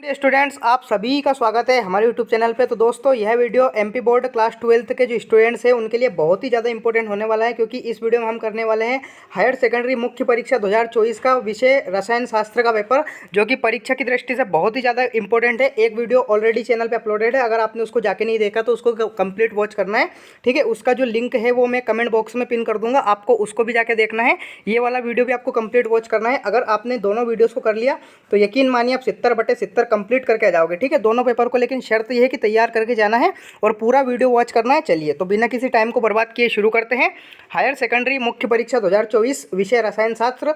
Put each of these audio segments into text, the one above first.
Students, आप सभी का स्वागत है हमारे यूट्यूब चैनल पे। तो दोस्तों, यह video MP board class 12th के जो स्टूडेंट्स हैं उनके लिए बहुत ही ज़्यादा इंपॉर्टेंट होने वाला है, क्योंकि इस वीडियो में हम करने वाले हैं हायर सेकेंडरी मुख्य परीक्षा 2024 का विषय रसायन शास्त्र का पेपर, जो कि परीक्षा की दृष्टि से बहुत ही ज़्यादा इंपॉर्टेंट है। एक वीडियो ऑलरेडी चैनल पर अपलोडेड है, अगर आपने उसको जाके नहीं देखा तो उसको कंप्लीट वॉच करना है, ठीक है। उसका जो लिंक है वो मैं कमेंट बॉक्स में पिन कर दूंगा, आपको उसको भी जाके देखना है। ये वाला वीडियो भी आपको कंप्लीट वॉच करना है। अगर आपने दोनों वीडियोज़ को कर लिया तो यकीन मानिए आप 70/70 कंप्लीट करके आ जाओगे, ठीक है, दोनों पेपर को। लेकिन शर्त यह है कि तैयार करके जाना है और पूरा वीडियो वॉच करना है। चलिए, तो बिना किसी टाइम को बर्बाद किए शुरू करते हैं। हायर सेकेंडरी मुख्य परीक्षा 2024 विषय रसायन शास्त्र,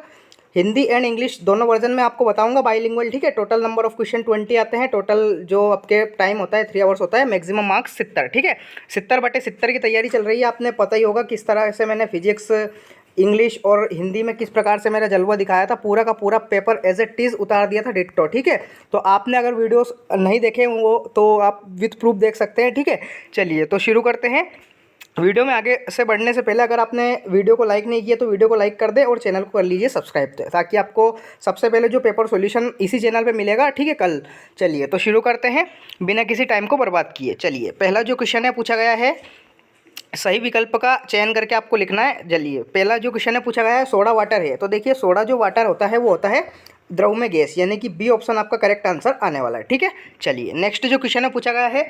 हिंदी एंड इंग्लिश दोनों वर्जन में आपको बताऊंगा, बाईलिंगुअल, ठीक है। टोटल नंबर ऑफ क्वेश्चन 20 आते हैं। टोटल जो आपके टाइम होता है 3 आवर्स होता है। मैक्सिमम मार्क्स 70, ठीक है। 70/70 की तैयारी चल रही है। आपने पता ही होगा किस तरह से मैंने फिजिक्स, इंग्लिश और हिंदी में किस प्रकार से मेरा जलवा दिखाया था। पूरा का पूरा पेपर एज इट इज़ उतार दिया था डिट्टो, ठीक है। तो आपने अगर वीडियोस नहीं देखे वो तो आप विथ प्रूफ देख सकते हैं, ठीक है। चलिए, तो शुरू करते हैं। वीडियो में आगे से बढ़ने से पहले अगर आपने वीडियो को लाइक नहीं किया तो वीडियो को लाइक कर दे और चैनल को कर लीजिए सब्सक्राइब, ताकि आपको सबसे पहले जो पेपर सॉल्यूशन इसी चैनल पे मिलेगा, ठीक है, कल। चलिए, तो शुरू करते हैं बिना किसी टाइम को बर्बाद किए। चलिए, पहला जो क्वेश्चन है पूछा गया है, सही विकल्प का चयन करके आपको लिखना है। चलिए, पहला जो क्वेश्चन है पूछा गया है, सोडा वाटर है। तो देखिए, सोडा जो वाटर होता है वो होता है द्रव में गैस, यानी कि बी ऑप्शन आपका करेक्ट आंसर आने वाला है, ठीक है। चलिए, नेक्स्ट जो क्वेश्चन है पूछा गया है,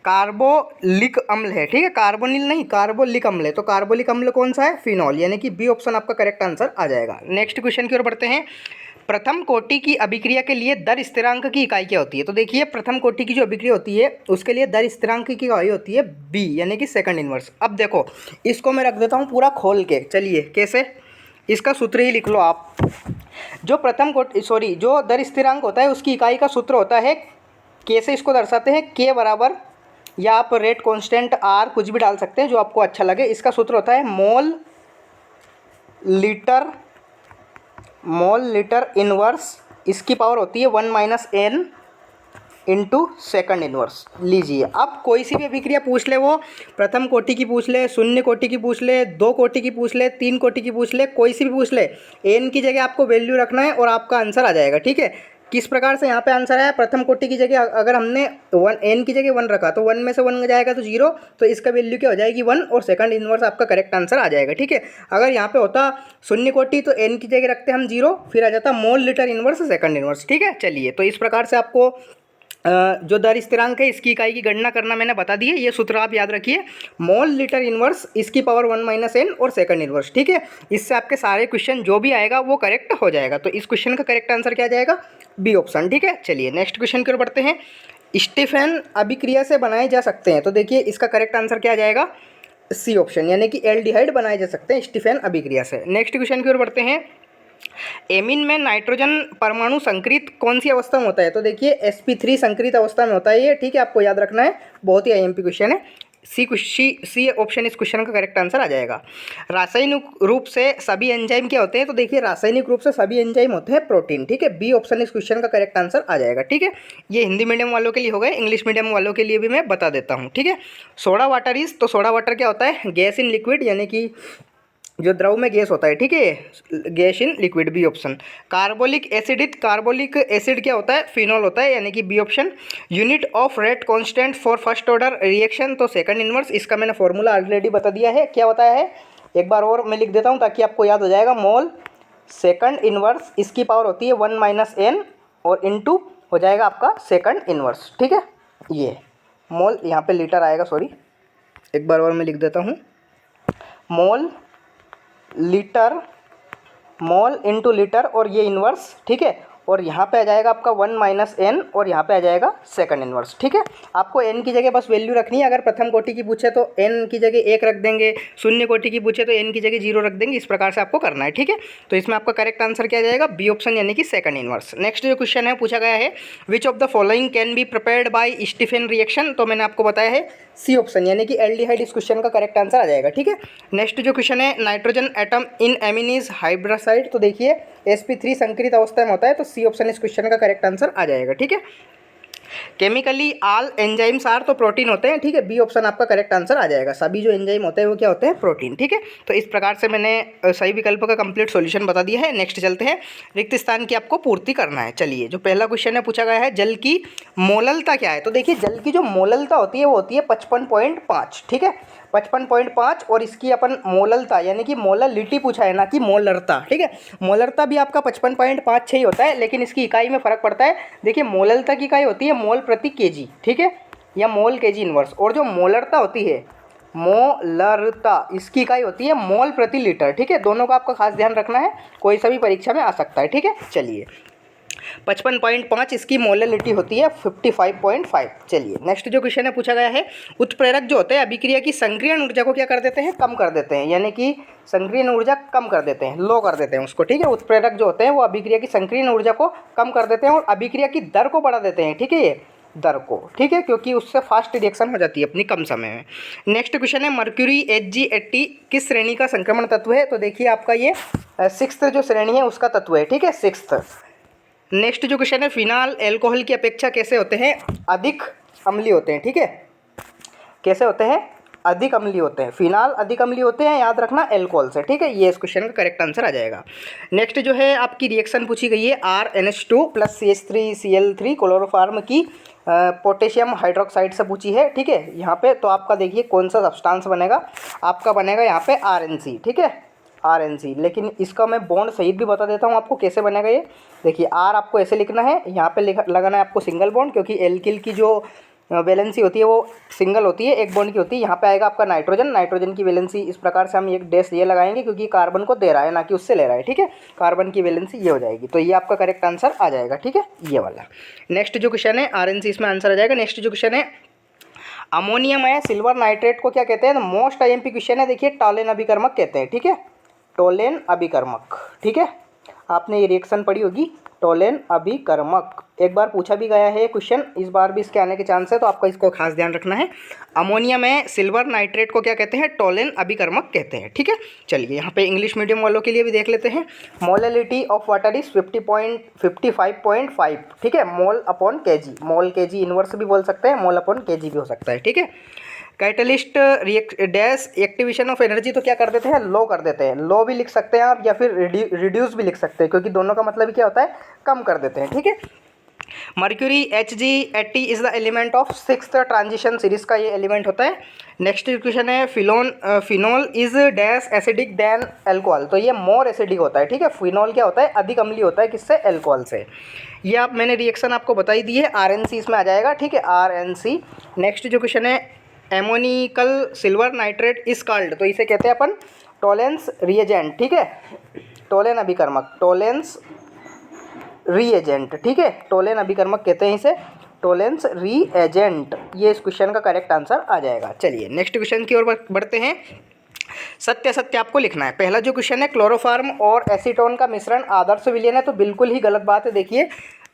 कार्बोलिक अम्ल है, ठीक है, कार्बोनिल नहीं, कार्बोलिक अम्ल है। तो कार्बोलिक अम्ल कौन सा है? फिनॉल, यानी कि बी ऑप्शन आपका करेक्ट आंसर आ जाएगा। नेक्स्ट क्वेश्चन की ओर बढ़ते हैं। प्रथम कोटि की अभिक्रिया के लिए दर स्थिरांक की इकाई क्या होती है? तो देखिए, प्रथम कोटि की जो अभिक्रिया होती है उसके लिए दर स्थिरांक की इकाई होती है बी, यानी कि सेकंड इनवर्स। अब देखो, इसको मैं रख देता हूँ पूरा खोल के। चलिए, कैसे? इसका सूत्र ही लिख लो आप। जो दर स्थिरांक होता है उसकी इकाई का सूत्र होता है, कैसे इसको दर्शाते हैं, के बराबर, या आप रेट कांस्टेंट आर कुछ भी डाल सकते हैं जो आपको अच्छा लगे। इसका सूत्र होता है मोल लीटर इनवर्स, इसकी पावर होती है 1 - n इंटू सेकंड इनवर्स। लीजिए, अब कोई सी भी अभिक्रिया पूछ ले, वो प्रथम कोटि की पूछ ले, शून्य कोटि की पूछ ले, 2 कोटि की पूछ ले, 3 कोटि की पूछ ले, कोई सी भी पूछ ले, एन की जगह आपको वैल्यू रखना है और आपका आंसर आ जाएगा, ठीक है। किस प्रकार से यहाँ पे आंसर आया? प्रथम कोटि की जगह अगर हमने एन की जगह 1 रखा तो 1 में से 1 जाएगा तो 0, तो इसका वैल्यू क्या हो जाएगी? 1, और सेकंड इनवर्स आपका करेक्ट आंसर आ जाएगा, ठीक है। अगर यहाँ पे होता शून्य कोटि तो एन की जगह रखते हम 0, फिर आ जाता mole litre inverse second inverse, ठीक है। चलिए, तो इस प्रकार से आपको जो दर स्थिरांक है इसकी इकाई की गणना करना मैंने बता दी है। ये सूत्र आप याद रखिए, मोल लीटर इनवर्स, इसकी पावर 1 - n और सेकंड इनवर्स, ठीक है। इससे आपके सारे क्वेश्चन जो भी आएगा वो करेक्ट हो जाएगा। तो इस क्वेश्चन का करेक्ट आंसर क्या जाएगा? बी ऑप्शन, ठीक है। चलिए, नेक्स्ट क्वेश्चन की ओर बढ़ते हैं। स्टीफेन अभिक्रिया से बनाए जा सकते हैं। तो देखिए, इसका करेक्ट आंसर क्या जाएगा? सी ऑप्शन, यानी कि एल्डिहाइड बनाए जा सकते हैं स्टीफेन अभिक्रिया से। नेक्स्ट क्वेश्चन की ओर बढ़ते हैं। एमीन में नाइट्रोजन परमाणु संकरित कौन सी अवस्था में होता है? तो देखिए, sp3 संकरित अवस्था में होता है ये, ठीक है, आपको याद रखना है, बहुत ही आईएमपी क्वेश्चन है। सी ऑप्शन इस क्वेश्चन का करेक्ट आंसर आ जाएगा। रासायनिक रूप से सभी एंजाइम क्या होते हैं? तो देखिए, रासायनिक रूप से सभी एंजाइम होते हैं प्रोटीन, ठीक है। बी ऑप्शन इस क्वेश्चन का करेक्ट आंसर आ जाएगा, ठीक है। ये हिंदी मीडियम वालों के लिए हो गए, इंग्लिश मीडियम वालों के लिए भी मैं बता देता हूँ, ठीक है। सोडा वाटर इज, तो सोडा वाटर क्या होता है? गैस इन लिक्विड, यानी कि जो द्रव में गैस होता है, ठीक है, gas in liquid, B option. Carbolic acid क्या होता है? फिनॉल होता है, यानी कि B option. Unit of rate constant for first order reaction, तो सेकंड इनवर्स, इसका मैंने फॉर्मूला ऑलरेडी बता दिया है। क्या बताया है? एक बार और मैं लिख देता हूँ ताकि आपको याद हो जाएगा। मोल सेकंड इनवर्स, इसकी पावर होती है 1 - n और इंटू हो जाएगा आपका सेकंड इनवर्स, ठीक है। ये मोल, यहाँ पे लीटर आएगा, सॉरी, एक बार और मैं लिख देता हूँ। मोल इंटू लीटर और ये इनवर्स, ठीक है। और यहाँ पे आ जाएगा आपका 1 - n और यहाँ पे आ जाएगा सेकंड इनवर्स, ठीक है। आपको n की जगह बस वैल्यू रखनी है। अगर प्रथम कोटि की पूछे तो n की जगह 1 रख देंगे, शून्य कोटि की पूछे तो n की जगह 0 रख देंगे। इस प्रकार से आपको करना है, ठीक है। तो इसमें आपका करेक्ट आंसर क्या जाएगा? बी ऑप्शन, यानी कि सेकंड इनवर्स। नेक्स्ट जो क्वेश्चन है पूछा गया है, which of the following can be prepared by Stephen reaction, तो मैंने आपको बताया है सी ऑप्शन, यानी कि एल्डिहाइड इस क्वेश्चन का करेक्ट आंसर आ जाएगा, ठीक है। नेक्स्ट जो क्वेश्चन है, नाइट्रोजन एटम इन एमिनीज हाइड्रोसाइड, तो देखिए sp3 संकरित अवस्था में होता है, तो सी ऑप्शन इस क्वेश्चन का करेक्ट आंसर आ जाएगा, ठीक है। केमिकली ऑल एंजाइम्स आर, तो प्रोटीन होते हैं, ठीक है। बी ऑप्शन आपका करेक्ट आंसर आ जाएगा। सभी जो एंजाइम होते हैं वो क्या होते हैं, प्रोटीन, ठीक है। तो इस प्रकार से मैंने सही विकल्प का कंप्लीट सॉल्यूशन बता दिया है। नेक्स्ट चलते हैं, रिक्त स्थान की आपको पूर्ति करना है। चलिए, जो पहला क्वेश्चन है पूछा गया है, जल की मोललता क्या है। तो देखिए, जल की जो मोललता होती है वो होती है 55.5, ठीक है, 55.5। और इसकी अपन मोललता यानी कि मोललिटी पूछा है, ना कि मोलरता, ठीक है। मोलरता भी आपका 55.56 ही होता है, लेकिन इसकी इकाई में फ़र्क पड़ता है। देखिए, मोललता की इकाई होती है मोल प्रति केजी, ठीक है, या मोल केजी इनवर्स। और जो मोलरता होती है, मोलरता, इसकी इकाई होती है मोल प्रति लीटर, ठीक है। दोनों का आपका खास ध्यान रखना है, कोई सा भी परीक्षा में आ सकता है, ठीक है। चलिए, 55.5 इसकी मोललिटी होती है 55.5। चलिए, नेक्स्ट जो क्वेश्चन है पूछा गया है, उत्प्रेरक जो होते हैं अभिक्रिया की संक्रियण ऊर्जा को क्या कर देते हैं, कम कर देते हैं, यानी कि संक्रियण ऊर्जा कम कर देते हैं, लो कर देते हैं उसको, ठीक है। उत्प्रेरक जो होते हैं वो अभिक्रिया की संक्रियण ऊर्जा को कम कर देते हैं और अभिक्रिया की दर को बढ़ा देते हैं, ठीक है, ये दर को, ठीक है, क्योंकि उससे फास्ट रिएक्शन हो जाती है अपनी कम समय में। नेक्स्ट क्वेश्चन है, मर्क्यूरी Hg80 किस श्रेणी का संक्रमण तत्व है। तो देखिए, आपका ये 6th जो श्रेणी है उसका तत्व है, ठीक है, 6th। नेक्स्ट जो क्वेश्चन है, फिनाल एल्कोहल की अपेक्षा कैसे होते हैं, अधिक अम्लीय होते हैं, ठीक है। कैसे होते हैं, अधिक अम्लीय होते हैं। फिनाल अधिक अम्लीय होते हैं, याद रखना, एल्कोहल से, ठीक है। ये इस क्वेश्चन का करेक्ट आंसर आ जाएगा। नेक्स्ट जो है आपकी रिएक्शन पूछी गई है, RNH2 + CH3Cl3 क्लोरोफार्म की पोटेशियम हाइड्रोक्साइड से पूछी है, ठीक है। यहाँ पे तो आपका देखिए कौन सा सब्सटेंस बनेगा, आपका बनेगा यहाँ पे RNC, ठीक है, RNC। लेकिन इसका मैं बॉन्ड सहित भी बता देता हूँ आपको कैसे बनेगा ये। देखिए, R आपको ऐसे लिखना है, यहाँ पे लगाना है आपको सिंगल बॉन्ड, क्योंकि एल्किल की जो वैलेंसी होती है वो सिंगल होती है, एक बॉन्ड की होती है। यहाँ पे आएगा आपका नाइट्रोजन, नाइट्रोजन की वैलेंसी इस प्रकार से हम एक डैश ये लगाएंगे, क्योंकि कार्बन को दे रहा है ना कि उससे ले रहा है, ठीक है। कार्बन की वैलेंसी ये हो जाएगी, तो ये आपका करेक्ट आंसर आ जाएगा, ठीक है, ये वाला। नेक्स्ट जो क्वेश्चन है, RNC इसमें आंसर आ जाएगा। नेक्स्ट जो क्वेश्चन है, अमोनियम है सिल्वर नाइट्रेट को क्या कहते हैं। मोस्ट IMP क्वेश्चन है, देखिए, टॉलेन अभिकर्मक कहते हैं, ठीक है, टोलेन अभिकर्मक, ठीक है। आपने ये रिएक्शन पढ़ी होगी, टोलेन अभिकर्मक, एक बार पूछा भी गया है क्वेश्चन, इस बार भी इसके आने के चांस है, तो आपका इसको खास ध्यान रखना है। अमोनिया में सिल्वर नाइट्रेट को क्या कहते हैं, टोलेन अभिकर्मक कहते हैं, ठीक है। चलिए, यहाँ पे इंग्लिश मीडियम वालों के लिए भी देख लेते हैं। मोललिटी ऑफ वाटर इज 55.5, ठीक है, मोल अपॉन केजी, मोल केजी इनवर्स भी बोल सकते हैं, मोल अपॉन केजी भी हो सकता है, ठीक है। Catalyst dash activation of energy तो क्या कर देते हैं, लो कर देते हैं, लो भी लिख सकते हैं आप, या फिर रिड्यूस भी लिख सकते हैं, क्योंकि दोनों का मतलब क्या होता है, कम कर देते हैं, ठीक है। Mercury Hg80 is the element of 6th transition series का ये एलिमेंट होता है। नेक्स्ट क्वेश्चन है, phenol is dash acidic then alcohol, तो ये मोर एसिडिक होता है, ठीक है। फिनोल क्या होता है, अधिक अम्लीय होता है, किससे, एल्कोहल से। ये आप मैंने रिएक्शन आपको बताई दी है, RNC इसमें आ जाएगा, ठीक है, RNC। नेक्स्ट जो क्वेश्चन है, एमोनिकल सिल्वर नाइट्रेट इज कॉल्ड, तो इसे कहते हैं अपन टोलेंस रिएजेंट, ठीक है, टोलेन अभिकर्मक, टोलेंस रीएजेंट, ठीक है, टोलेन अभिकर्मक कहते हैं इसे, टोलेंस रीएजेंट। ये इस क्वेश्चन का करेक्ट आंसर आ जाएगा। चलिए, नेक्स्ट क्वेश्चन की ओर बढ़ते हैं। सत्य सत्य आपको लिखना है। पहला जो क्वेश्चन है, क्लोरोफार्म और एसीटोन का मिश्रण आदर्श विलयन है, तो बिल्कुल ही गलत बात है। देखिए,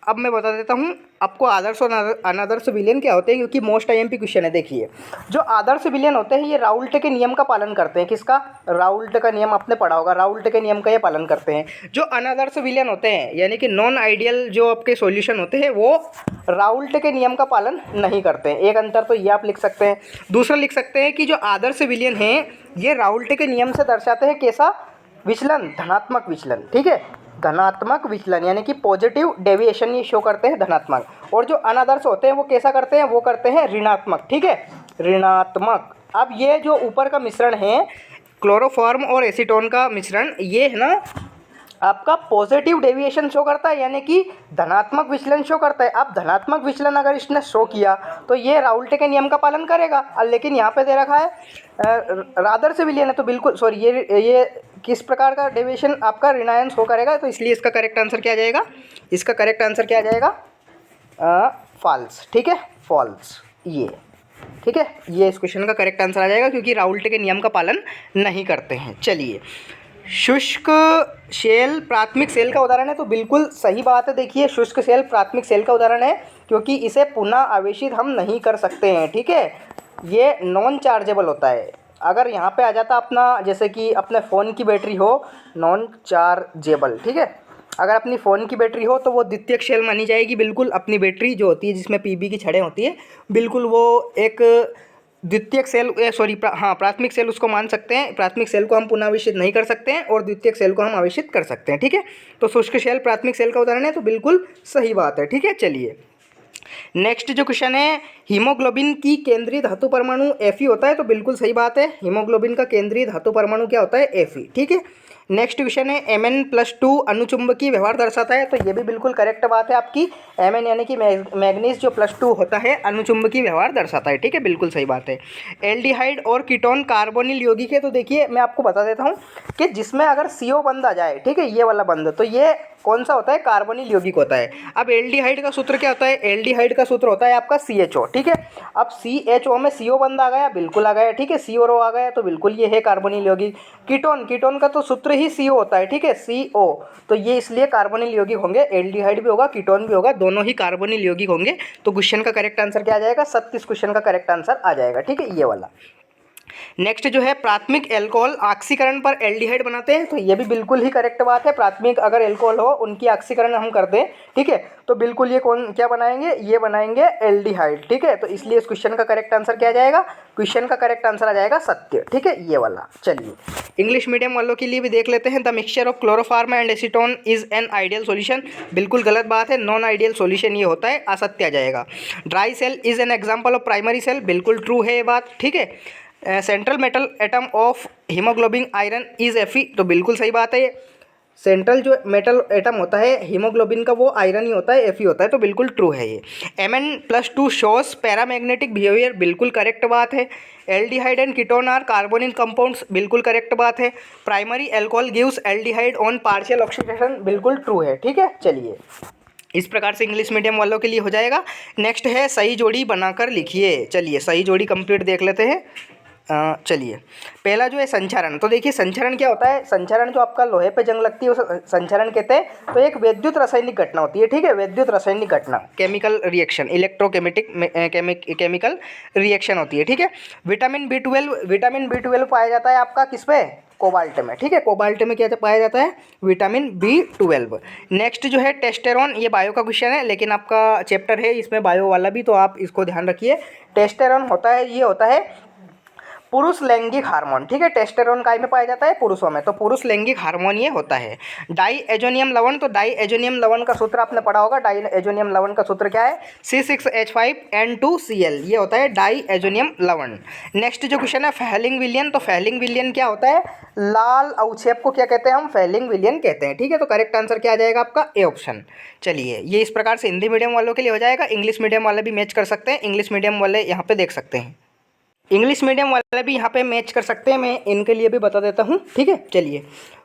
अब मैं बता देता हूँ आपको आदर्श और अनादर्श विलयन क्या होते हैं, क्योंकि मोस्ट IMP क्वेश्चन है। देखिए, जो आदर्श विलयन होते हैं ये राउल्ट के नियम का पालन करते हैं, किसका, राउल्ट का नियम आपने पढ़ा होगा, राउल्ट के नियम का ये पालन करते हैं। जो अनादर्श विलयन होते हैं, यानी कि नॉन आइडियल जो आपके सॉल्यूशन होते हैं, वो राउल्ट के नियम का पालन नहीं करते हैं। एक अंतर तो ये आप लिख सकते हैं। दूसरा लिख सकते हैं कि जो आदर्श विलयन है ये राउल्ट के नियम से दर्शाते हैं कैसा विचलन, धनात्मक विचलन, ठीक है, धनात्मक विचलन, यानी कि पॉजिटिव डेविएशन ये शो करते हैं, धनात्मक। और जो अनादर्श होते हैं वो कैसा करते हैं, वो करते हैं ऋणात्मक, ठीक है, ऋणात्मक। अब ये जो ऊपर का मिश्रण है, क्लोरोफॉर्म और एसीटोन का मिश्रण, ये है ना आपका पॉजिटिव डेविएशन शो करता है, यानी कि धनात्मक विचलन शो करता है। अब धनात्मक विचलन अगर इसने शो किया तो ये राउल्ट के नियम का पालन करेगा, लेकिन यहाँ पे दे रखा है आदर्श विलयन है, तो बिल्कुल सॉरी, ये किस प्रकार का डेविएशन आपका ऋणायन शो करेगा, तो इसलिए इसका करेक्ट आंसर क्या आ जाएगा, इसका करेक्ट आंसर क्या आ जाएगा, फॉल्स, ठीक है, फॉल्स, ये, ठीक है, ये इस क्वेश्चन का करेक्ट आंसर आ जाएगा, क्योंकि राउल्ट के नियम का पालन नहीं करते हैं। चलिए, शुष्क सेल प्राथमिक सेल का उदाहरण है, तो बिल्कुल सही बात है। देखिए, शुष्क सेल प्राथमिक सेल का उदाहरण है, क्योंकि इसे पुनः आवेशित हम नहीं कर सकते हैं, ठीक है, ये नॉन चार्जेबल होता है। अगर यहाँ पे आ जाता अपना, जैसे कि अपने फ़ोन की बैटरी हो, नॉन चार्जेबल, ठीक है, अगर अपनी फ़ोन की बैटरी हो तो वो द्वितीयक सेल मानी जाएगी। बिल्कुल अपनी बैटरी जो होती है जिसमें पीबी की छड़ें होती है, बिल्कुल वो एक द्वितीयक सेल प्राथमिक सेल उसको मान सकते हैं। प्राथमिक सेल को हम पुनरावेशित नहीं कर सकते हैं और द्वितीयक सेल को हम आवेशित कर सकते हैं। ठीक है, तो शुष्क सेल प्राथमिक सेल का उदाहरण है, तो बिल्कुल सही बात है। ठीक है, चलिए नेक्स्ट जो क्वेश्चन है, हीमोग्लोबिन की केंद्रीय धातु परमाणु Fe होता है, तो बिल्कुल सही बात है। हीमोग्लोबिन का केंद्रीय धातु परमाणु क्या होता है? Fe। ठीक है, नेक्स्ट क्वेश्चन है Mn+2 अनुचुंबकीय व्यवहार दर्शाता है, तो ये भी बिल्कुल करेक्ट बात है आपकी। Mn यानी कि मैग्नीज जो +2 होता है अनुचुंबकीय व्यवहार दर्शाता है। ठीक है, बिल्कुल सही बात है। एल्डिहाइड और कीटोन कार्बोनिल यौगिक है, तो देखिए मैं आपको बता देता हूँ कि जिसमें अगर CO बंध आ जाए, ठीक है, ये वाला बंध, तो ये कौन सा होता है? कार्बोनिल यौगिक होता है। अब एल्डिहाइड का सूत्र क्या होता है? एल्डिहाइड का सूत्र होता है आपका CHO। ठीक है, अब CHO में CO बंध आ गया, बिल्कुल आ गया। ठीक है, C और O आ गया, तो बिल्कुल ये है कार्बोनिल यौगिक। कीटोन का तो सूत्र ही CO होता है। ठीक है, CO, तो ये इसलिए कार्बोनिल यौगिक होंगे। एल्डिहाइड भी होगा, कीटोन भी होगा, दोनों ही कार्बोनिल यौगिक होंगे। तो क्वेश्चन का करेक्ट आंसर क्या आ जाएगा? 37 क्वेश्चन का करेक्ट आंसर आ जाएगा। ठीक है, ये वाला। नेक्स्ट जो है, प्राथमिक एल्कोहल ऑक्सीकरण पर एल्डिहाइड बनाते हैं, तो ये भी बिल्कुल ही करेक्ट बात है। प्राथमिक अगर एल्कोहल हो, उनकी ऑक्सीकरण हम कर दें, ठीक है, तो बिल्कुल ये क्या बनाएंगे? ये बनाएंगे एल्डिहाइड। ठीक है, तो इसलिए इस क्वेश्चन का करेक्ट आंसर क्या आ जाएगा? क्वेश्चन का करेक्ट आंसर आ जाएगा सत्य। ठीक है, ये वाला। चलिए इंग्लिश मीडियम वालों के लिए भी देख लेते हैं। The mixture of chloroform and acetone is an ideal solution, बिल्कुल गलत बात है। नॉन आइडियल सॉल्यूशन ये होता है, असत्य आ जाएगा। Dry cell is an example of primary cell, बिल्कुल ट्रू है ये बात। ठीक है, central metal atom of haemoglobin iron is Fe, तो बिल्कुल सही बात है। ये सेंट्रल जो मेटल एटम होता है हीमोग्लोबिन का, वो आयरन ही होता है, Fe होता है, तो बिल्कुल ट्रू है ये। Mn+2 शोज पैरामैग्नेटिक बिहेवियर, बिल्कुल करेक्ट बात है। Aldehyde and ketone are carbonyl compounds, बिल्कुल करेक्ट बात है। Primary alcohol gives aldehyde on partial oxidation, बिल्कुल ट्रू है। ठीक है, चलिए इस प्रकार से इंग्लिश मीडियम वालों के लिए हो जाएगा। नेक्स्ट है सही जोड़ी बनाकर लिखिए। चलिए सही जोड़ी कंप्लीट देख लेते हैं। चलिए पहला जो है संचरण, तो देखिए संचरण क्या होता है? संचरण जो आपका लोहे पे जंग लगती है उसे संचरण कहते हैं। तो एक विद्युत रासायनिक घटना होती है। ठीक है, विद्युत रासायनिक घटना, केमिकल रिएक्शन, केमिकल रिएक्शन होती है। ठीक है, विटामिन B12 पाया जाता है आपका किस पे? कोबाल्ट में। ठीक है, कोबाल्ट में क्या पाया जाता है? Vitamin B12। नेक्स्ट जो है टेस्टेरोन, ये बायो का क्वेश्चन है, लेकिन आपका चैप्टर है इसमें बायो वाला भी, तो आप इसको ध्यान रखिए। टेस्टेरोन होता है, ये होता है पुरुष लैंगिक हार्मोन। ठीक है, टेस्टेरोन काय में पाया जाता है? पुरुषों में, तो पुरुष लैंगिक हार्मोन ये होता है। डाई एजोनियम लवण, तो डाई एजोनियम लवण का सूत्र आपने पढ़ा होगा। डाई एजोनियम लवण का सूत्र क्या है? C6H5N2Cl, ये होता है डाई एजोनियम लवण। नेक्स्ट जो क्वेश्चन है फैलिंग विलियन, तो फैलिंग विलियन क्या होता है? लाल अवक्षेप को क्या कहते हैं? हम फैलिंग विलियन कहते हैं। ठीक है, तो करेक्ट आंसर क्या आ जाएगा आपका? A option. चलिए ये इस प्रकार से हिंदी मीडियम वालों के लिए हो जाएगा। इंग्लिश मीडियम वाले भी मैच कर सकते हैं, इंग्लिश मीडियम वाले यहाँ पे देख सकते हैं, इंग्लिश मीडियम वाले भी यहाँ पे मैच कर सकते हैं। मैं इनके लिए भी बता देता हूँ। ठीक है, चलिए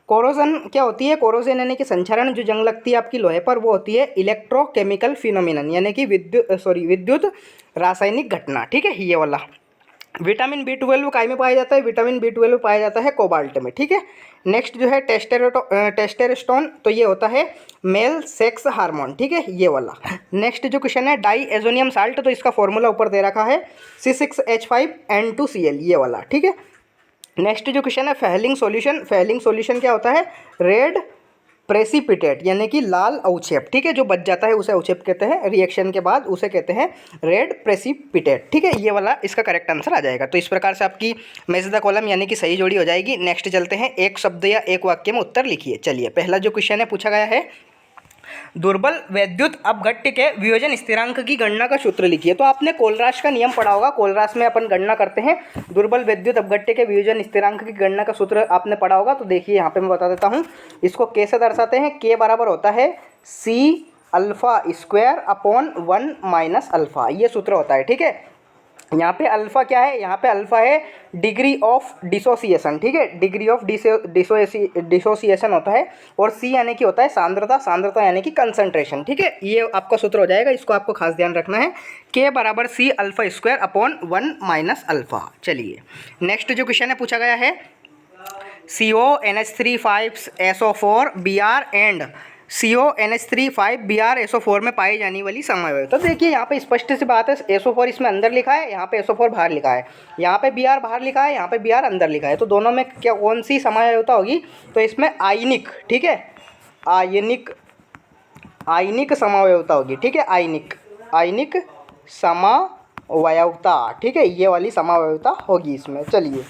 कोरोजन क्या होती है? कोरोजन यानी कि संचरण, जो जंग लगती है आपकी लोहे पर, वो होती है इलेक्ट्रोकेमिकल फिनोमिनन, यानी कि विद्युत रासायनिक घटना। ठीक है, ये वाला। विटामिन B12 काय में पाया जाता है? विटामिन B12 पाया जाता है कोबाल्ट में। ठीक है, नेक्स्ट जो है टेस्टेरोस्टेरोन, तो ये होता है मेल सेक्स हार्मोन। ठीक है, ये वाला। नेक्स्ट जो क्वेश्चन है डाई एजोनियम साल्ट, तो इसका फॉर्मूला ऊपर दे रखा है C6H5N2Cl, ये वाला। ठीक है, नेक्स्ट जो क्वेश्चन है फैलिंग सॉल्यूशन क्या होता है? रेड प्रेसिपिटेट, यानी कि लाल अवक्षेप। ठीक है, जो बच जाता है उसे अवक्षेप कहते हैं, रिएक्शन के बाद उसे कहते हैं रेड प्रेसिपिटेट। ठीक है, ये वाला इसका करेक्ट आंसर आ जाएगा। तो इस प्रकार से आपकी मैच द कॉलम यानी कि सही जोड़ी हो जाएगी। नेक्स्ट चलते हैं, एक शब्द या एक वाक्य में उत्तर लिखिए। चलिए पहला जो क्वेश्चन है पूछा गया है, दुर्बल वैद्युत अपघट्य के वियोजन स्थिरांक की गणना का सूत्र लिखिए। तो आपने कोलराश का नियम पढ़ा होगा, कोलराश में अपन गणना करते हैं दुर्बल वैद्युत अपघट्य के वियोजन स्थिरांक की गणना का सूत्र आपने पढ़ा होगा। तो देखिए यहाँ पे मैं बता देता हूँ इसको कैसे दर्शाते हैं। के बराबर होता है C∝² ये सूत्र होता है। ठीक है, यहाँ पे अल्फा क्या है? यहाँ पे अल्फा है डिग्री ऑफ डिसोसिएशन। ठीक है, डिग्री ऑफ डिसोसिएशन होता है, और सी यानी कि होता है सांद्रता यानी कि कंसंट्रेशन। ठीक है, ये आपका सूत्र हो जाएगा, इसको आपको खास ध्यान रखना है। के बराबर C∝²/1 - चलिए नेक्स्ट जो क्वेश्चन है पूछा गया है, CONH3 5SO4 Br and CONH3 Br SO4 में पाई जाने वाली समवाय। तो देखिए यहाँ पे स्पष्ट सी बात है, SO4 इसमें अंदर लिखा है, यहाँ पे SO4 बाहर लिखा है, यहाँ पे Br बाहर लिखा है, यहाँ पे Br अंदर लिखा है। तो दोनों में क्या कौन सी समवायता होगी? तो इसमें आयनिक, ठीक है, आयनिक आयनिक समावयवता होगी, ठीक है, आयनिक समावयवता, ठीक है, ये वाली समावयवता होगी इसमें। चलिए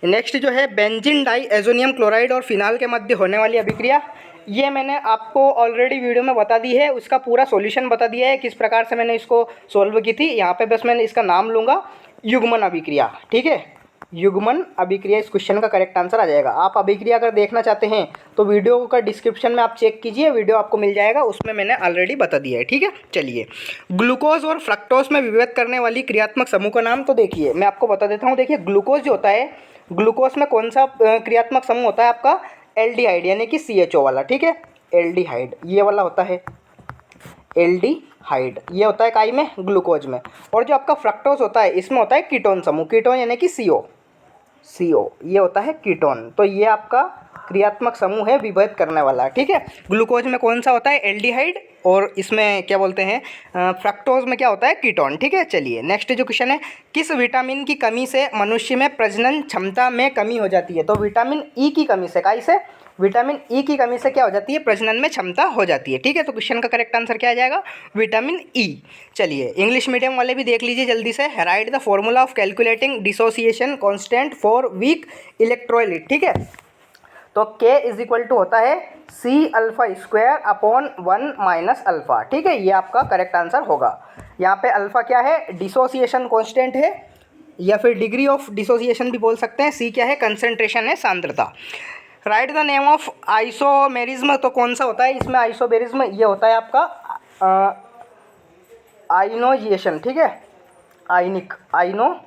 नेक्स्ट जो है बेंजीन डाइएज़ोनियम क्लोराइड और फिनाल के मध्य होने वाली अभिक्रिया, ये मैंने आपको ऑलरेडी वीडियो में बता दी है, उसका पूरा सॉल्यूशन बता दिया है किस प्रकार से मैंने इसको सॉल्व की थी। यहाँ पे बस मैंने इसका नाम लूँगा युग्मन अभिक्रिया, ठीक है, युग्मन अभिक्रिया इस क्वेश्चन का करेक्ट आंसर आ जाएगा। आप अभिक्रिया अगर देखना चाहते हैं तो वीडियो का डिस्क्रिप्शन में आप चेक कीजिए, वीडियो आपको मिल जाएगा, उसमें मैंने ऑलरेडी बता दिया है, ठीक है। चलिए ग्लूकोज और फ्रक्टोज में विभेद करने वाली क्रियात्मक समूह का नाम, तो देखिए मैं आपको बता देता हूँ। देखिए ग्लूकोज जो होता है, ग्लूकोज में कौन सा क्रियात्मक समूह होता है आपका, एल्डिहाइड यानी कि CHO वाला, ठीक है, एल्डिहाइड ये वाला होता है, एल्डिहाइड ये होता है काई में, ग्लूकोज में। और जो आपका फ्रक्टोज होता है इसमें होता है कीटोन समूह, कीटोन यानी कि CO ये होता है कीटोन। तो ये आपका क्रियात्मक समूह है विभेद करने वाला, ठीक है। ग्लूकोज में कौन सा होता है, एल्डिहाइड, और इसमें क्या बोलते हैं फ्रक्टोज में क्या होता है, कीटोन, ठीक है। चलिए नेक्स्ट जो क्वेश्चन है, किस विटामिन की कमी से मनुष्य में प्रजनन क्षमता में कमी हो जाती है। तो विटामिन ई की कमी से, काई से, विटामिन ई की कमी से क्या हो जाती है, प्रजनन में क्षमता हो जाती है, ठीक है। तो क्वेश्चन का करेक्ट आंसर क्या आ जाएगा, विटामिन ई। चलिए इंग्लिश मीडियम वाले भी देख लीजिए जल्दी से, right the formula of calculating dissociation constant for weak electrolyte, ठीक है। तो K इज इक्वल टू होता है C∝² अपॉन 1 माइनस अल्फ़ा, ठीक है, ये आपका करेक्ट आंसर होगा। यहाँ पे अल्फ़ा क्या है, डिसोसिएशन कांस्टेंट है, या फिर डिग्री ऑफ डिसोसिएशन भी बोल सकते हैं। C क्या है, कंसंट्रेशन है, सांद्रता। Right the name of isomerism, तो कौन सा होता है इसमें आइसोमेरिज्म, ये होता है आपका आइनोजेशन, ठीक है, आइनोजेशन,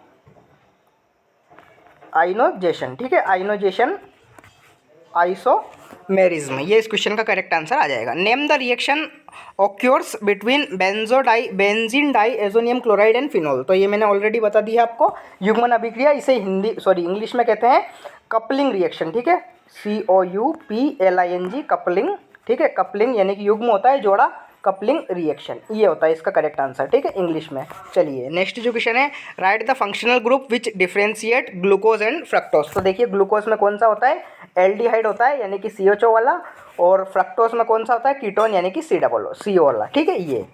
ठीक है, आइनोजेशन, आइसोमेरिज्म, ये इस क्वेश्चन का करेक्ट आंसर आ जाएगा। Name the reaction occurs between benzene diazonium chloride and phenol, तो ये मैंने ऑलरेडी बता दी है आपको, युग्मन अभिक्रिया, इसे इंग्लिश में कहते हैं कपलिंग रिएक्शन, ठीक है, COUPLING कपलिंग, ठीक है, कपलिंग यानी कि युग्म होता है जोड़ा, कपलिंग रिएक्शन ये होता है इसका करेक्ट आंसर, ठीक है, इंग्लिश में। चलिए नेक्स्ट जो क्वेश्चन है, right the functional group which differentiate glucose and fructose, तो देखिए ग्लूकोज में कौन सा होता है, एल्डिहाइड होता है यानी कि CHO वाला, और फ्रक्टोज में कौन सा होता है, कीटोन यानी कि CO वाला, ठीक है। ये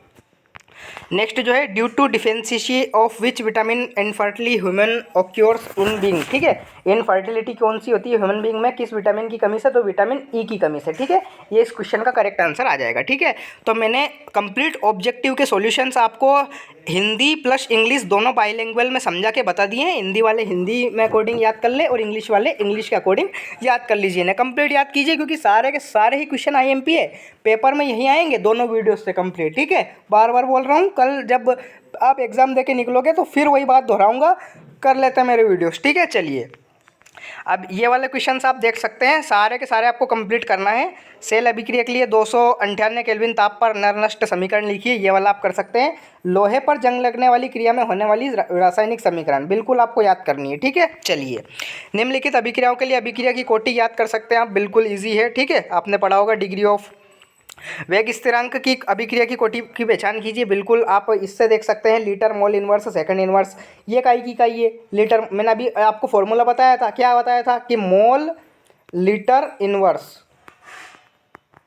नेक्स्ट जो है, due to deficiency of which vitamin infertility human occurs in being, ठीक है, इनफर्टिलिटी कौन सी होती है ह्यूमन बीइंग में, किस विटामिन की कमी से, तो विटामिन ई की कमी से, ठीक है, ये इस क्वेश्चन का करेक्ट आंसर आ जाएगा, ठीक है। तो मैंने कंप्लीट ऑब्जेक्टिव के सॉल्यूशंस आपको हिंदी प्लस इंग्लिश दोनों बाईलिंगुअल में समझा के बता दिए हैं। हिंदी वाले हिंदी में अकॉर्डिंग याद कर ले और इंग्लिश वाले इंग्लिश के अकॉर्डिंग याद कर लीजिए ना, कंप्लीट याद कीजिए, क्योंकि सारे के सारे ही क्वेश्चन IMP है, पेपर में यही आएंगे दोनों वीडियोस से कंप्लीट, ठीक है। बार बार बोल रहा हूँ, कल जब आप एग्ज़ाम दे के निकलोगे तो फिर वही बात दोहराऊँगा, कर लेते हैं मेरे वीडियोस, ठीक है। चलिए अब ये वाले क्वेश्चंस आप देख सकते हैं, सारे के सारे आपको कंप्लीट करना है। सेल अभिक्रिया के लिए 298 केल्विन ताप पर नर नष्ट समीकरण लिखिए, ये वाला आप कर सकते हैं। लोहे पर जंग लगने वाली क्रिया में होने वाली रासायनिक समीकरण बिल्कुल आपको याद करनी है, ठीक है। चलिए निम्नलिखित अभिक्रियाओं के लिए अभिक्रिया की कोटि याद कर सकते हैं आप, बिल्कुल ईजी है, ठीक है, आपने पढ़ा होगा डिग्री ऑफ वेग स्थिरांक की अभिक्रिया की कोटि की पहचान कीजिए, बिल्कुल आप इससे देख सकते हैं, litre mole inverse second inverse, ये काई की काई है लीटर, मैंने अभी आपको फॉर्मूला बताया था, क्या बताया था कि mole litre inverse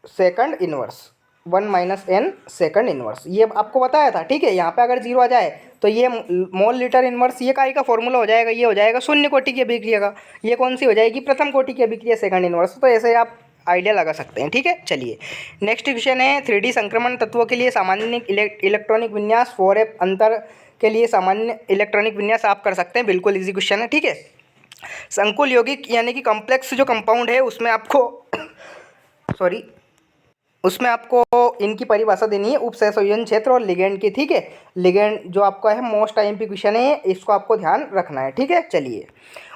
second inverse 1 - n second inverse, ये आपको बताया था, ठीक है। यहाँ पे अगर 0 आ जाए तो ये मोल लीटर इनवर्स ये काई का फॉर्मूला हो जाएगा, ये हो जाएगा शून्य कोटि की अभिक्रिया का, ये कौन सी हो जाएगी, प्रथम कोटि की अभिक्रिया सेकंड इनवर्स, तो ऐसे आप आइडिया लगा सकते हैं, ठीक है। चलिए नेक्स्ट क्वेश्चन है, 3D संक्रमण तत्वों के लिए सामान्य इलेक्ट्रॉनिक विन्यास, 4f अंतर के लिए सामान्य इलेक्ट्रॉनिक विन्यास आप कर सकते हैं, बिल्कुल इजी क्वेश्चन है, ठीक है। संकुल यौगिक यानी कि कॉम्प्लेक्स जो कंपाउंड है उसमें आपको उसमें आपको इनकी परिभाषा देनी है, उपसंयोजन क्षेत्र और लिगेंड की, ठीक है। लिगेंड जो आपका है मोस्ट IMP क्वेश्चन है, इसको आपको ध्यान रखना है, ठीक है। चलिए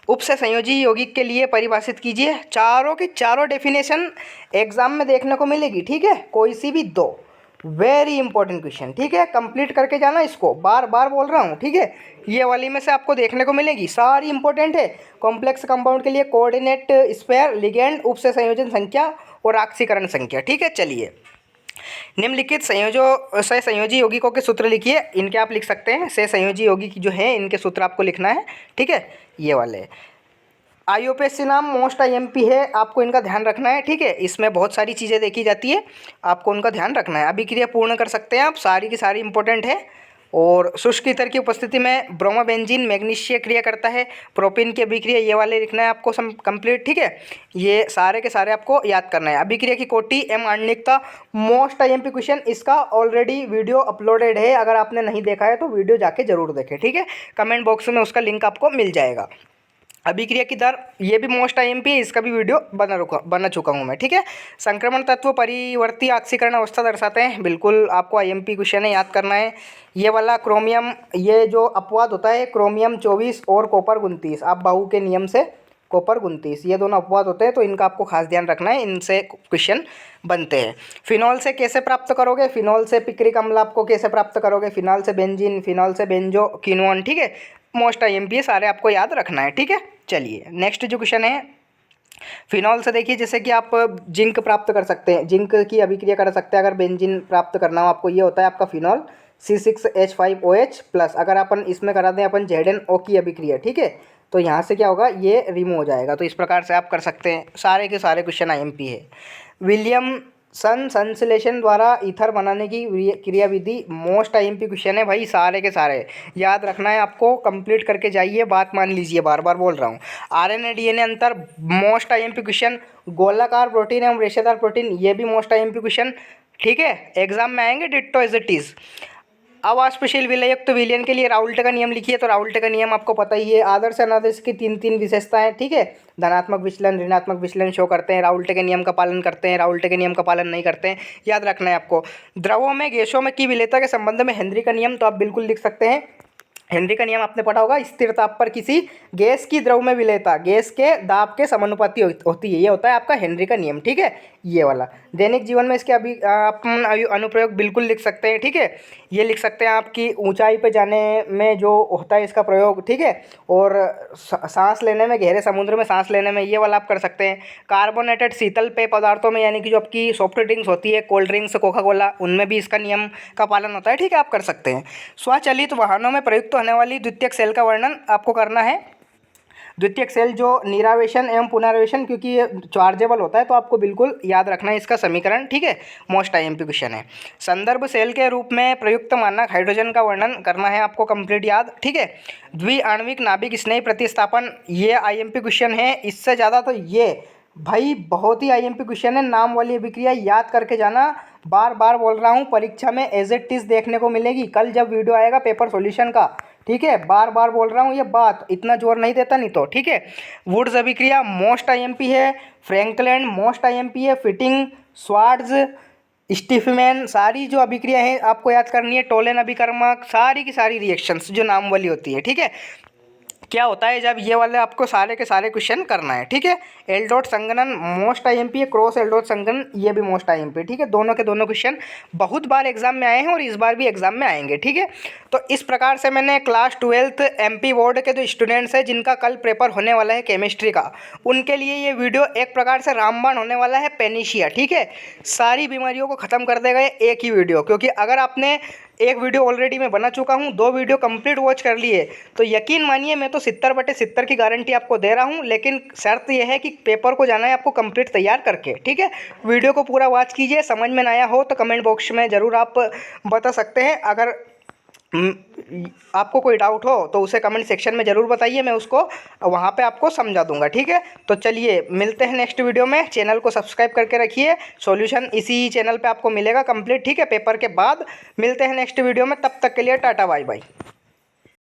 उपसंयोजी यौगिक के लिए परिभाषित कीजिए, चारों की चारों डेफिनेशन एग्जाम में देखने को मिलेगी, ठीक है, कोई सी भी दो, वेरी इंपॉर्टेंट क्वेश्चन, ठीक है, कंप्लीट करके जाना इसको, बार बार बोल रहा हूँ, ठीक है। ये वाली में से आपको देखने को मिलेगी, सारी इंपॉर्टेंट है। कॉम्प्लेक्स कंपाउंड के लिए कोऑर्डिनेट स्पेयर, लिगेंड, उपसंयोजन संख्या और ऑक्सीकरण संख्या, ठीक है। चलिए निम्नलिखित संयोजी यौगिकों के सूत्र लिखिए, इनके आप लिख सकते हैं, संयोजी यौगिक जो है इनके सूत्र आपको लिखना है, ठीक है, ये वाले IUPAC नाम मोस्ट IMP है, आपको इनका ध्यान रखना है। ठीक है, इसमें बहुत सारी चीज़ें देखी जाती है, आपको उनका ध्यान रखना है। अभिक्रिया पूर्ण कर सकते हैं आप, सारी की सारी इंपॉर्टेंट है। और शुष्क ईथर की उपस्थिति में ब्रोमोबेंजीन मैग्नीशिया क्रिया करता है। प्रोपीन की अभिक्रिया ये वाले लिखना है आपको कंप्लीट। ठीक है, ये सारे के सारे आपको याद करना है। अभिक्रिया की कोटि एम आणविकता मोस्ट IMP क्वेश्चन, इसका ऑलरेडी वीडियो अपलोडेड है, अगर आपने नहीं देखा है तो वीडियो जाके जरूर देखें। ठीक है, कमेंट बॉक्स में उसका लिंक आपको मिल जाएगा। अभिक्रिया की दर ये भी मोस्ट IMP है, इसका भी वीडियो बना चुका हूँ मैं। ठीक है, संक्रमण तत्व परिवर्ती ऑक्सीकरण अवस्था दर्शाते हैं, बिल्कुल आपको IMP क्वेश्चन है, याद करना है। ये वाला क्रोमियम, ये जो अपवाद होता है क्रोमियम 24 और कॉपर 29, आप बाहू के नियम से कॉपर 29, ये दोनों अपवाद होते हैं, तो इनका आपको खास ध्यान रखना है, इनसे क्वेश्चन बनते हैं। फिनॉल से कैसे प्राप्त करोगे, फिनॉल से पिक्रिक अम्ल आपको कैसे प्राप्त करोगे, फिनॉल से बेंजीन, फिनॉल से बेंजो क्विनोन। ठीक है, मोस्ट IMP सारे आपको याद रखना है। ठीक है, चलिए नेक्स्ट जो क्वेश्चन है, फिनॉल से देखिए, जैसे कि आप जिंक प्राप्त कर सकते हैं, जिंक की अभिक्रिया कर सकते हैं। अगर बेंजीन प्राप्त करना हो आपको, ये होता है आपका फिनॉल C6H5OH प्लस। अगर अपन इसमें करा दें अपन ZnO की अभिक्रिया, ठीक है, तो यहाँ से क्या होगा, ये रिमूव हो जाएगा। तो इस प्रकार से आप कर सकते हैं, सारे के सारे क्वेश्चन IMP है। विलियमसन संश्लेषण द्वारा ईथर बनाने की क्रियाविधि मोस्ट IMP क्वेश्चन है भाई, सारे के सारे याद रखना है आपको, कंप्लीट करके जाइए, बात मान लीजिए, बार बार बोल रहा हूँ। RNA DNA अंतर मोस्ट IMP क्वेश्चन। गोलाकार प्रोटीन एवं रेशेदार प्रोटीन, ये भी मोस्ट IMP क्वेश्चन। ठीक है, एग्जाम में आएंगे डिट्टो एज इट इज। अवाष्पशील विलयुक्त विलयन के लिए राउल्ट का नियम लिखिए, तो राउल्ट का नियम आपको पता ही है। आदर्श अनादर्श की तीन तीन विशेषताएं, ठीक है, धनात्मक विचलन ऋणात्मक विचलन शो करते हैं, राउल्ट के नियम का पालन करते हैं, राउल्ट के नियम का पालन नहीं करते हैं, याद रखना है आपको। द्रवों में गैसों में की विलेयता के संबंध में हेनरी का नियम, तो आप बिल्कुल लिख सकते हैं। हेनरी का नियम आपने पढ़ा होगा, स्थिर ताप पर किसी गैस की द्रव में विलेयता गैस के दाब के समानुपाती होती है, ये होता है आपका हेनरी का नियम। ठीक है, ये वाला दैनिक जीवन में इसके अभी अपन अनुप्रयोग बिल्कुल लिख सकते हैं। ठीक है, ये लिख सकते हैं आपकी ऊंचाई पे जाने में जो होता है इसका प्रयोग। ठीक है, और सांस लेने में, गहरे समुद्र में सांस लेने में, ये वाला आप कर सकते हैं। कार्बोनेटेड शीतल पेय पदार्थों में, यानी कि जो आपकी सॉफ्ट ड्रिंक्स होती है, कोल्ड ड्रिंक्स, कोका कोला, उनमें भी इसका नियम का पालन होता है। ठीक है, आप कर सकते हैं। स्वचालित वाहनों में प्रयुक्त होने वाली द्वितीयक सेल का वर्णन आपको करना है। द्वितीयक सेल जो निरावेशन एवं पुनरावेशन, क्योंकि ये चार्जेबल होता है, तो आपको बिल्कुल याद रखना है इसका समीकरण। ठीक है, मोस्ट IMP क्वेश्चन है। संदर्भ सेल के रूप में प्रयुक्त मानक हाइड्रोजन का वर्णन करना है आपको कंप्लीट याद। ठीक है, द्विआण्विक नाभिक स्नेही प्रतिस्थापन, ये IMP क्वेश्चन है। इससे ज़्यादा तो ये भाई बहुत ही IMP क्वेश्चन है। नाम वाली अभिक्रिया याद करके जाना, बार बार बोल रहा हूँ, परीक्षा में एज इट इज देखने को मिलेगी कल जब वीडियो आएगा पेपर सॉल्यूशन का। ठीक है, बार बार बोल रहा हूँ ये बात, इतना जोर नहीं देता नहीं तो। ठीक है, वुड्स अभिक्रिया मोस्ट IMP है। फ्रैंकलैंड मोस्ट IMP है। फिटिंग, स्वार्ट्ज, स्टीफमैन, सारी जो अभिक्रिया है आपको याद करनी है। टोलेन अभिकर्मक, सारी की सारी रिएक्शंस जो नाम वाली होती है। ठीक है, क्या होता है जब ये वाले आपको सारे के सारे क्वेश्चन करना है। ठीक है, एल डॉट संगणन मोस्ट IMP है। क्रॉस एल डॉट संगणन, ये भी मोस्ट IMP है। ठीक है, दोनों के दोनों क्वेश्चन बहुत बार एग्जाम में आए हैं और इस बार भी एग्जाम में आएंगे। ठीक है, तो इस प्रकार से मैंने क्लास 12th MP बोर्ड के जो स्टूडेंट्स हैं जिनका कल पेपर होने वाला है केमिस्ट्री का, उनके लिए ये वीडियो एक प्रकार से रामबाण होने वाला है, पेनिशिया। ठीक है, सारी बीमारियों को ख़त्म कर देगा ये एक ही वीडियो, क्योंकि अगर आपने एक वीडियो ऑलरेडी मैं बना चुका हूँ, 2 वीडियो कंप्लीट वॉच कर लिए, तो यकीन मानिए मैं तो 70/70 की गारंटी आपको दे रहा हूँ। लेकिन शर्त यह है कि पेपर को जाना है आपको कंप्लीट तैयार करके। ठीक है, वीडियो को पूरा वॉच कीजिए। समझ में ना आया हो तो कमेंट बॉक्स में ज़रूर आप बता सकते हैं। अगर आपको कोई डाउट हो तो उसे कमेंट सेक्शन में ज़रूर बताइए, मैं उसको वहाँ पे आपको समझा दूंगा। ठीक है, तो चलिए मिलते हैं नेक्स्ट वीडियो में। चैनल को सब्सक्राइब करके रखिए, सॉल्यूशन इसी चैनल पे आपको मिलेगा कंप्लीट। ठीक है, पेपर के बाद मिलते हैं नेक्स्ट वीडियो में, तब तक के लिए टाटा बाय बाय।